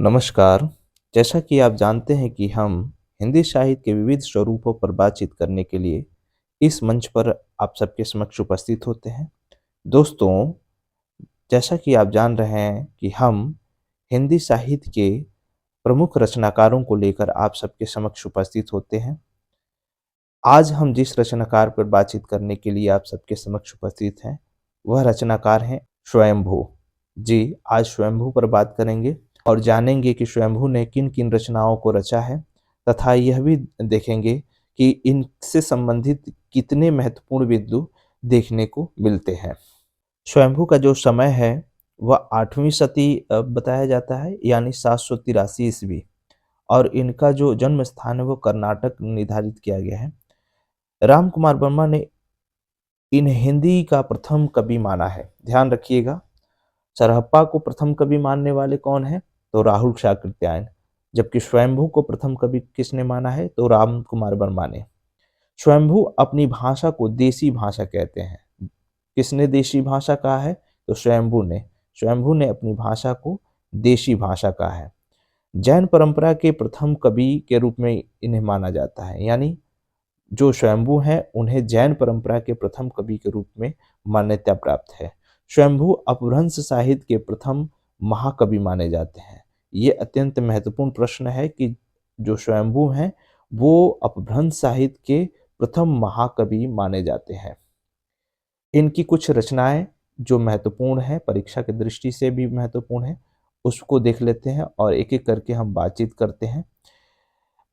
नमस्कार। जैसा कि आप जानते हैं कि हम हिंदी साहित्य के विविध स्वरूपों पर बातचीत करने के लिए इस मंच पर आप सबके समक्ष उपस्थित होते हैं। दोस्तों, जैसा कि आप जान रहे हैं कि हम हिंदी साहित्य के प्रमुख रचनाकारों को लेकर आप सबके समक्ष उपस्थित होते हैं। आज हम जिस रचनाकार पर बातचीत करने के लिए आप सबके समक्ष उपस्थित हैं, वह रचनाकार हैं स्वयंभू। जी, आज स्वयंभू पर बात करेंगे और जानेंगे कि स्वयंभू ने किन-किन रचनाओं को रचा है तथा यह भी देखेंगे कि इनसे संबंधित कितने महत्वपूर्ण बिंदु देखने को मिलते हैं। स्वयंभू का जो समय है, वह 8वीं सदी बताया जाता है, यानी 783 ईस्वी, और इनका जो जन्म स्थान है, वो कर्नाटक निर्धारित किया गया है। राम कुमार वर्मा ने इन्हें हिंदी का प्रथम कवि माना है। ध्यान रखिएगा, सरहप्पा को प्रथम कवि मानने वाले कौन हैं? तो राहुल शाकृत्यायन। जबकि स्वयंभू को प्रथम कवि किसने माना है? तो राम कुमार वर्मा ने। स्वयंभू अपनी भाषा को देसी भाषा कहते हैं। किसने देशी भाषा कहा है? तो स्वयंभू ने। स्वयंभू ने अपनी भाषा को देशी भाषा कहा है। जैन परंपरा के प्रथम कवि के रूप में इन्हें माना जाता है, यानी जो स्वयंभू हैं उन्हें जैन परंपरा के प्रथम कवि के रूप में मान्यता प्राप्त है। स्वयंभू अपभ्रंश साहित्य के प्रथम महाकवि माने जाते हैं। ये अत्यंत महत्वपूर्ण प्रश्न है कि जो स्वयंभू हैं वो अपभ्रंश साहित्य के प्रथम महाकवि माने जाते हैं। इनकी कुछ रचनाएं जो महत्वपूर्ण है, परीक्षा की दृष्टि से भी महत्वपूर्ण है, उसको देख लेते हैं और एक एक करके हम बातचीत करते हैं।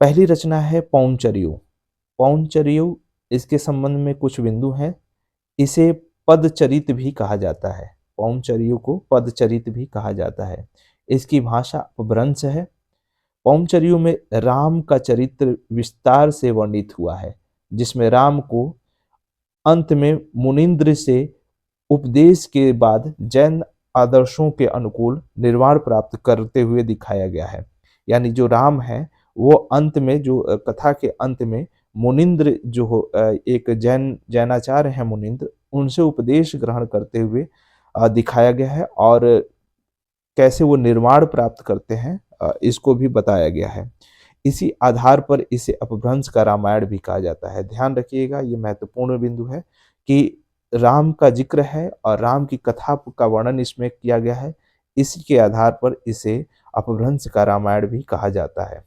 पहली रचना है पौंचर्यू। पौंचर्यू, इसके संबंध में कुछ बिंदु हैं। इसे पदचरित भी कहा जाता है। पौंचर्यू को पदचरित भी कहा जाता है। इसकी भाषा अपभ्रंश है। पौंचर्यू में राम का चरित्र विस्तार से वर्णित हुआ है, जिसमें राम को अंत में मुनिंद्र से उपदेश के बाद जैन आदर्शों के अनुकूल निर्वाण प्राप्त करते हुए दिखाया गया है। यानी जो राम है वो अंत में, जो कथा के अंत में मुनिंद्र जो एक जैनाचार्य है मुनिंद्र, उनसे उपदेश ग्रहण करते हुए दिखाया गया है, और कैसे वो निर्वाण प्राप्त करते हैं इसको भी बताया गया है। इसी आधार पर इसे अपभ्रंश का रामायण भी कहा जाता है। ध्यान रखिएगा, ये महत्वपूर्ण बिंदु है कि राम का जिक्र है और राम की कथा का वर्णन इसमें किया गया है। इसी के आधार पर इसे अपभ्रंश का रामायण भी कहा जाता है।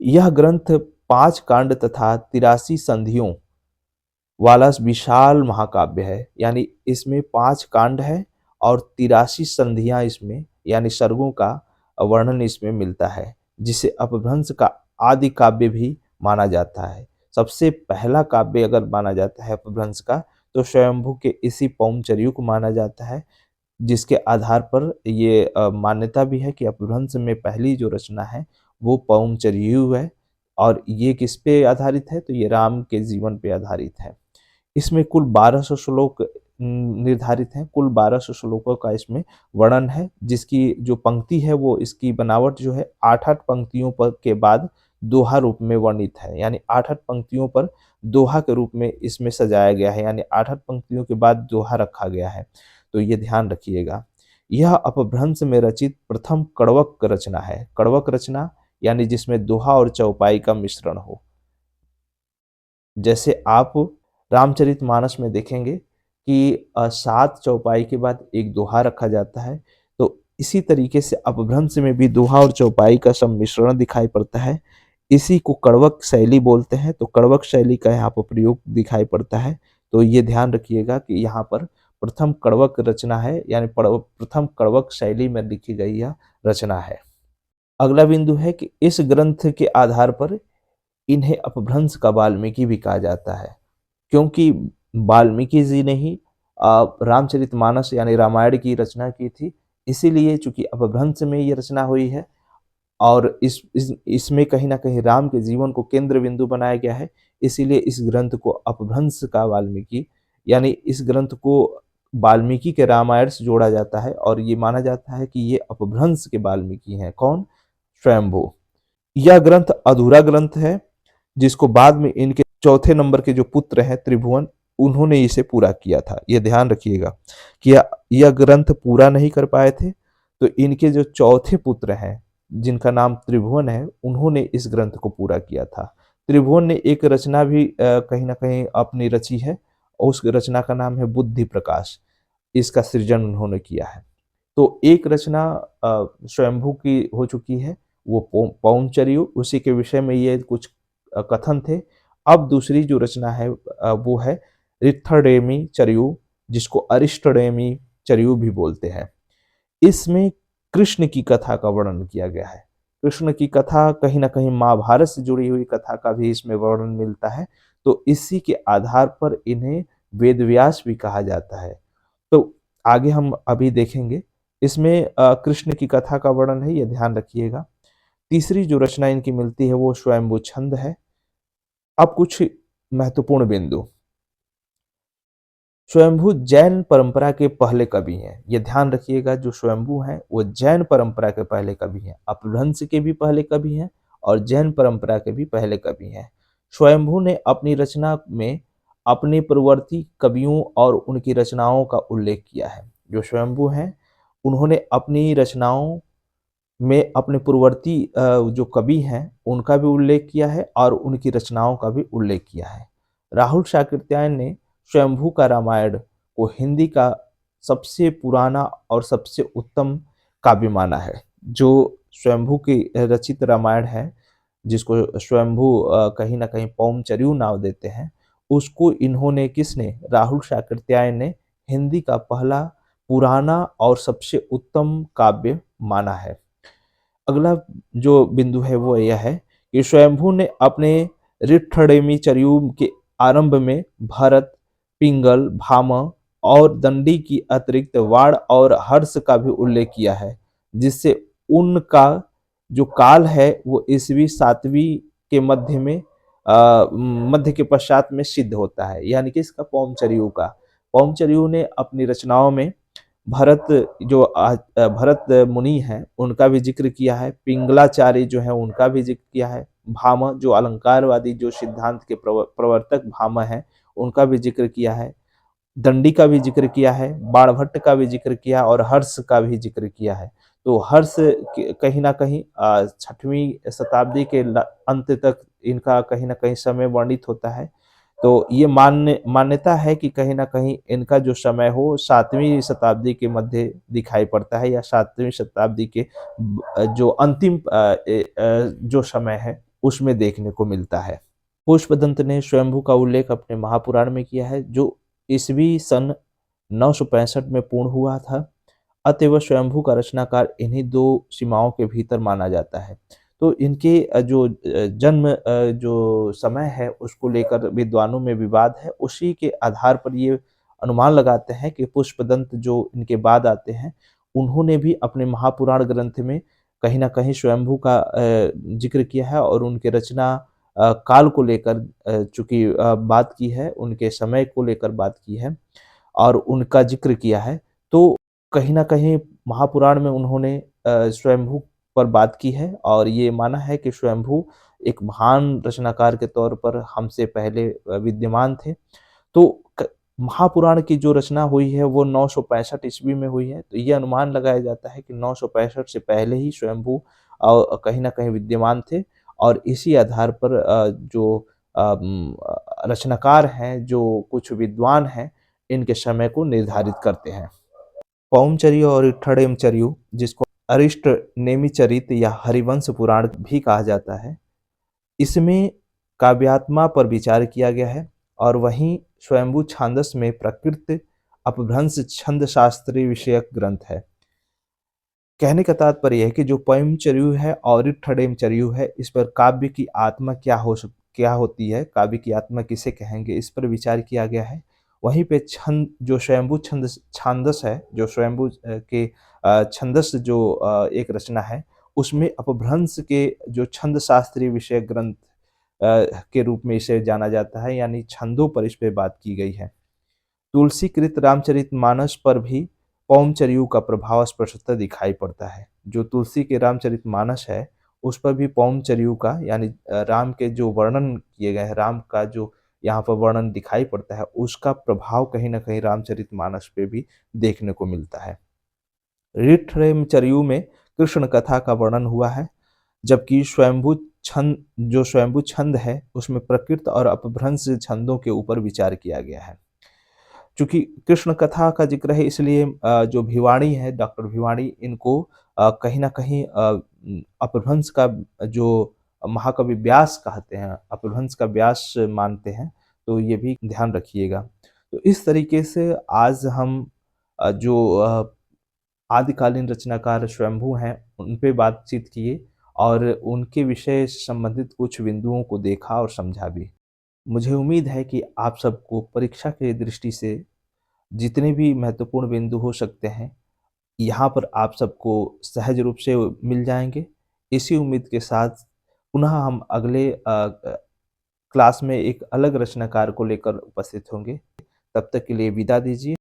यह ग्रंथ 5 कांड तथा 83 संधियों वाला विशाल महाकाव्य है। यानी इसमें 5 कांड है और 83 संधियां इसमें, यानी सर्गों का वर्णन इसमें मिलता है, जिसे अपभ्रंश का आदि काव्य भी माना जाता है। सबसे पहला काव्य अगर माना जाता है अपभ्रंश का, तो स्वयंभू के इसी पौंचर्यू को माना जाता है, जिसके आधार पर ये मान्यता भी है कि अपभ्रंश में पहली जो रचना है वो पौंचर्यू है। और ये किस पे आधारित है? तो ये राम के जीवन पे आधारित है। इसमें कुल 1200 श्लोक निर्धारित हैं। कुल 1200 श्लोकों का इसमें वर्णन है, जिसकी जो पंक्ति है वो, इसकी बनावट जो है 8-8 पंक्तियों पर के बाद दोहा रूप में वर्णित है। यानी 8-8 पंक्तियों पर दोहा के रूप में इसमें सजाया गया है, यानी 8-8 पंक्तियों के बाद दोहा रखा गया है। तो ये ध्यान रखिएगा। यह अपभ्रंश में रचित प्रथम कड़वक रचना है। कड़वक रचना यानी जिसमें दोहा और चौपाई का मिश्रण हो। जैसे आप रामचरितमानस में देखेंगे कि 7 चौपाई के बाद एक दोहा रखा जाता है, तो इसी तरीके से अपभ्रंश में भी दोहा और चौपाई का सम्मिश्रण दिखाई पड़ता है। इसी को कड़वक शैली बोलते हैं। तो कड़वक शैली का यहाँ पर प्रयोग दिखाई पड़ता है। तो ये ध्यान रखिएगा कि यहाँ पर प्रथम कड़वक रचना है, यानी प्रथम कड़वक शैली में लिखी गई यह रचना है। अगला बिंदु है कि इस ग्रंथ के आधार पर इन्हें अपभ्रंश का वाल्मीकि भी कहा जाता है, क्योंकि वाल्मीकि जी ने ही रामचरितमानस यानी रामायण की रचना की थी। इसीलिए चूंकि अपभ्रंश में ये रचना हुई है और इसमें कहीं ना कहीं राम के जीवन को केंद्र बिंदु बनाया गया है, इसीलिए इस ग्रंथ को अपभ्रंश का वाल्मीकि, यानी इस ग्रंथ को वाल्मीकि के रामायण से जोड़ा जाता है और ये माना जाता है कि ये अपभ्रंश के वाल्मीकि हैं। कौन? स्वयंभू। यह ग्रंथ अधूरा ग्रंथ है, जिसको बाद में इनके चौथे नंबर के जो पुत्र हैं त्रिभुवन, उन्होंने इसे पूरा किया था। यह ध्यान रखिएगा कि यह ग्रंथ पूरा नहीं कर पाए थे। तो इनके जो चौथे पुत्र हैं, जिनका नाम त्रिभुवन है, उन्होंने इस ग्रंथ को पूरा किया था। त्रिभुवन ने एक रचना भी कहीं न कहीं अपनी रची है और उस रचना का नाम है बुद्धि प्रकाश। इसका सृजन उन्होंने किया है। तो एक रचना स्वयंभू की हो चुकी है, वो पौंचर्यू, उसी के विषय में ये कुछ कथन थे। अब दूसरी जो रचना है वो है ऋत्थडेमी चर्यू, जिसको अरिष्टडेमी चर्यू भी बोलते हैं। इसमें कृष्ण की कथा का वर्णन किया गया है। कृष्ण की कथा कहीं न कहीं महाभारत से जुड़ी हुई कथा का भी इसमें वर्णन मिलता है, तो इसी के आधार पर इन्हें वेदव्यास भी कहा जाता है। तो आगे हम अभी देखेंगे। इसमें कृष्ण की कथा का वर्णन है, ये ध्यान रखिएगा। तीसरी जो रचना इनकी मिलती है वो स्वयंभू छंद है। अब कुछ महत्वपूर्ण बिंदु। स्वयंभू जैन परंपरा के पहले कवि हैं। ये ध्यान रखिएगा, जो स्वयंभू हैं वो जैन परंपरा के पहले कवि हैं। अपभ्रंश के भी पहले कवि हैं और जैन परंपरा के भी पहले कवि हैं। स्वयंभू ने अपनी रचना में अपने पूर्ववर्ती कवियों और उनकी रचनाओं का उल्लेख किया है। जो स्वयंभू हैं उन्होंने अपनी रचनाओं में अपने पूर्ववर्ती जो कवि हैं उनका भी उल्लेख किया है और उनकी रचनाओं का भी उल्लेख किया है। राहुल शाकृत्यायन ने स्वयंभू का रामायण को हिंदी का सबसे पुराना और सबसे उत्तम काव्य माना है। जो स्वयंभू की रचित रामायण है, जिसको स्वयंभू कहीं न कहीं पौमचर्यू नाम देते हैं, उसको इन्होंने किसने, राहुल शाकृत्यायन ने हिंदी का पहला पुराना और सबसे उत्तम काव्य माना है। अगला जो बिंदु है वो यह है कि स्वयंभू ने अपने ऋट्ठडेमीचर्यू के आरंभ में भरत, पिंगल, भामा और दंडी की अतिरिक्त वाण और हर्ष का भी उल्लेख किया है, जिससे उनका जो काल है वो ईस्वी 7वीं के मध्य में मध्य के पश्चात में सिद्ध होता है, यानी कि इसका पौमचर्यू का। पौमचर्यू ने अपनी रचनाओं में भरत जो भरत मुनि हैं उनका भी जिक्र किया है, पिंगलाचार्य जो है उनका भी जिक्र किया है, भामा जो अलंकारवादी जो सिद्धांत के प्रवर्तक भामा हैं उनका भी जिक्र किया है, दंडी का भी जिक्र किया है, बाणभट्ट का भी जिक्र किया और हर्ष का भी जिक्र किया है। तो हर्ष कहीं ना कहीं 6वीं शताब्दी के अंत तक इनका कहीं ना कहीं समय वर्णित होता है। तो ये मान्यता है कि कहीं न कहीं इनका जो समय हो 7वीं शताब्दी के मध्य दिखाई पड़ता है या 7वीं शताब्दी के जो अंतिम जो समय है उसमें देखने को मिलता है। पुष्पदंत ने स्वयंभू का उल्लेख अपने महापुराण में किया है, जो ईस्वी सन 965 में पूर्ण हुआ था। अतएव स्वयंभू का रचनाकार इन्हीं दो सीमाओं के भीतर माना जाता है। तो इनके जो जन्म जो समय है उसको लेकर विद्वानों में विवाद है। उसी के आधार पर ये अनुमान लगाते हैं कि पुष्पदंत जो इनके बाद आते हैं, उन्होंने भी अपने महापुराण ग्रंथ में कहीं न कहीं स्वयंभू का ज़िक्र किया है और उनके रचना काल को लेकर चूँकि बात की है, उनके समय को लेकर बात की है और उनका ज़िक्र किया है। तो कहीं न कहीं महापुराण में उन्होंने स्वयंभू पर बात की है और ये माना है कि स्वयंभू एक महान रचनाकार के तौर पर हमसे पहले विद्यमान थे। तो क महापुराण की जो रचना हुई है वो 965 ईस्वी में हुई है। तो ये अनुमान लगाया जाता है कि 965 से पहले ही स्वयंभू कहीं न कहीं विद्यमान थे और इसी आधार पर रचनाकार हैं, जो कुछ विद्वान हैं, इनके समय को निर्धारित करते हैं। पौमचर्य और इट्ठडेमचर्यु, जिसको अरिष्ट नेमिचरित या हरिवंश पुराण भी कहा जाता है, इसमें काव्यात्मा पर विचार किया गया है और वहीं स्वयंभू छांदस में प्रकृत अपभ्रंश छंद शास्त्री विषयक ग्रंथ है। कहने का तात्पर्य है कि जो पयमचर्यु है और इट्ठडेमचर्यु है, इस पर काव्य की आत्मा क्या होती है, काव्य की आत्मा किसे कहेंगे, इस पर विचार किया गया है। वहीं पे छंद जो स्वयंभू छांदस है, जो स्वयंभू के छंदस जो एक रचना है, उसमें अपभ्रंश के जो छंद शास्त्रीय विषय ग्रंथ के रूप में इसे जाना जाता है, यानी छंदों पर इस पे बात की गई है। तुलसीकृत रामचरितमानस पर भी पौमचर्यू का प्रभाव स्पष्टतः दिखाई पड़ता है। जो तुलसी के रामचरितमानस है, उस पर भी पौमचर्यू का यानी राम के जो वर्णन किए गए हैं, राम का जो यहाँ पर वर्णन दिखाई पड़ता है, उसका प्रभाव कहीं न कहीं रामचरितमानस पे भी देखने को मिलता है। ऋठ्रेमचर्यु में कृष्ण कथा का वर्णन हुआ है, जबकि स्वयंभू छंद है उसमें प्रकृत और अपभ्रंश छंदों के ऊपर विचार किया गया है। चूँकि कृष्ण कथा का ज़िक्र है इसलिए जो भिवाणी है, डॉक्टर भिवाणी इनको कहीं न कहीं अपभ्रंश का जो महाकवि व्यास कहते हैं, अपभ्रंश का व्यास मानते हैं, तो ये भी ध्यान रखिएगा। तो इस तरीके से आज हम जो आदिकालीन रचनाकार स्वयंभू हैं, उन पे बातचीत किए और उनके विषय से संबंधित कुछ बिंदुओं को देखा और समझा भी। मुझे उम्मीद है कि आप सबको परीक्षा की दृष्टि से जितने भी महत्वपूर्ण बिंदु हो सकते हैं, यहाँ पर आप सबको सहज रूप से मिल जाएँगे। इसी उम्मीद के साथ पुनः हम अगले क्लास में एक अलग रचनाकार को लेकर उपस्थित होंगे। तब तक के लिए विदा दीजिए।